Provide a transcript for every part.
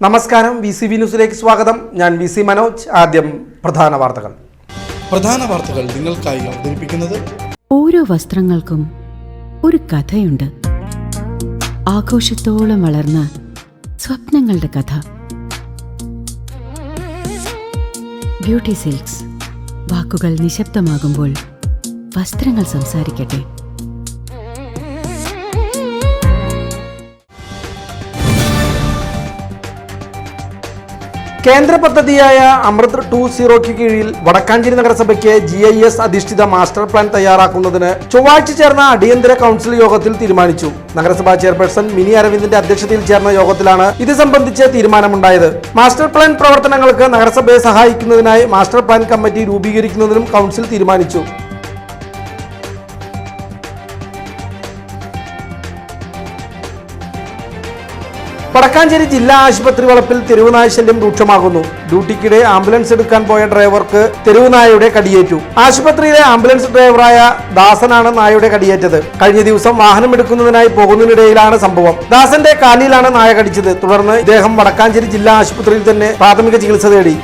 നമസ്കാരം, VCV ന്യൂസിലേക്ക് സ്വാഗതം. ഞാൻ VC മനോജ്. ആദ്യം പ്രധാന വാർത്തകൾ നിങ്ങൾക്കായി അവതരിപ്പിക്കുന്നത്. ഓരോ വസ്ത്രങ്ങൾക്കും ഒരു കഥയുണ്ട്. ആഘോഷത്തോളം വളർന്ന സ്വപ്നങ്ങളുടെ കഥ. Beauty silks. വാക്കുകൾ നിശബ്ദമാകുമ്പോൾ വസ്ത്രങ്ങൾ സംസാരിക്കട്ടെ. കേന്ദ്ര പദ്ധതിയായ അമൃത് 2.0 കീഴിൽ വടക്കാഞ്ചേരി നഗരസഭയ്ക്ക് GIS അധിഷ്ഠിത മാസ്റ്റർ പ്ലാൻ തയ്യാറാക്കുന്നതിന് ചൊവ്വാഴ്ച ചേർന്ന അടിയന്തര കൗൺസിൽ യോഗത്തിൽ തീരുമാനിച്ചു. നഗരസഭാ ചെയർപേഴ്സൺ മിനി അരവിന്ദിന്റെ അധ്യക്ഷതയിൽ ചേർന്ന യോഗത്തിലാണ് ഇത് സംബന്ധിച്ച് തീരുമാനമുണ്ടായത്. മാസ്റ്റർ പ്ലാൻ പ്രവർത്തനങ്ങൾക്ക് നഗരസഭയെ സഹായിക്കുന്നതിനായി മാസ്റ്റർ പ്ലാൻ കമ്മിറ്റി രൂപീകരിക്കുന്നതിനും കൗൺസിൽ തീരുമാനിച്ചു. വടക്കാഞ്ചേരി ജില്ലാ ആശുപത്രി വളപ്പിൽ തെരുവുനായ ശല്യം രൂക്ഷമാകുന്നു. ഡ്യൂട്ടിക്കിടെ ആംബുലൻസ് എടുക്കാൻ പോയ ഡ്രൈവർക്ക് തെരുവുനായയുടെ കടിയേറ്റു. ആശുപത്രിയിലെ ആംബുലൻസ് ഡ്രൈവറായ ദാസനാണ് നായയുടെ കടിയേറ്റത്. കഴിഞ്ഞ ദിവസം വാഹനം എടുക്കുന്നതിനായി പോകുന്നതിനിടയിലാണ് സംഭവം. ദാസന്റെ കാലിലാണ് നായ കടിച്ചത്. തുടർന്ന് ഇദ്ദേഹം വടക്കാഞ്ചേരി ജില്ലാ ആശുപത്രിയിൽ തന്നെ പ്രാഥമിക ചികിത്സ തേടി.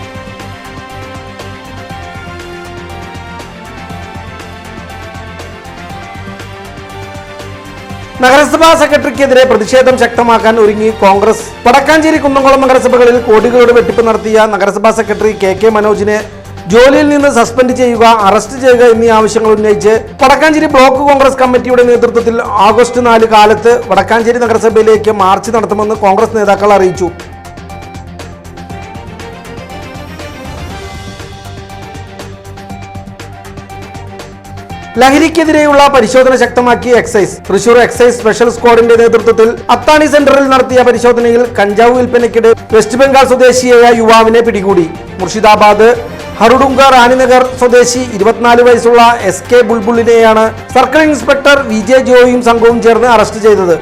നഗരസഭാ സെക്രട്ടറിക്കെതിരെ പ്രതിഷേധം ശക്തമാക്കാൻ ഒരുങ്ങി കോൺഗ്രസ്. വടക്കാഞ്ചേരി കുന്നംകുളം നഗരസഭകളിൽ കോടികളുടെ വെട്ടിപ്പ് നടത്തിയ നഗരസഭാ സെക്രട്ടറി KK മനോജിനെ ജോലിയിൽ നിന്ന് സസ്പെൻഡ് ചെയ്യുക, അറസ്റ്റ് ചെയ്യുക എന്നീ ആവശ്യങ്ങൾ ഉന്നയിച്ച് വടക്കാഞ്ചേരി ബ്ലോക്ക് കോൺഗ്രസ് കമ്മിറ്റിയുടെ നേതൃത്വത്തിൽ ഓഗസ്റ്റ് 4 കാലത്ത് വടക്കാഞ്ചേരി നഗരസഭയിലേക്ക് മാർച്ച് നടത്തുമെന്ന് കോൺഗ്രസ് നേതാക്കൾ അറിയിച്ചു. ലഹരിക്കെതിരെയുള്ള പരിശോധന ശക്തമാക്കി എക്സൈസ്. തൃശൂർ എക്സൈസ് സ്പെഷ്യൽ സ്ക്വാഡിന്റെ നേതൃത്വത്തിൽ അത്താണി സെന്ററിൽ നടത്തിയ പരിശോധനയിൽ കഞ്ചാവ് വിൽപ്പനയ്ക്കിടെ വെസ്റ്റ് ബംഗാൾ സ്വദേശിയായ യുവാവിനെ പിടികൂടി. മുർഷിദാബാദ് ഹറുഡുങ്ക റാണിനഗർ സ്വദേശി 24 വയസ്സുള്ള SK ബുൾബുളിനെയാണ് സർക്കിൾ ഇൻസ്പെക്ടർ VJ ജോയിയും സംഘവും ചേർന്ന് അറസ്റ്റ് ചെയ്തത്.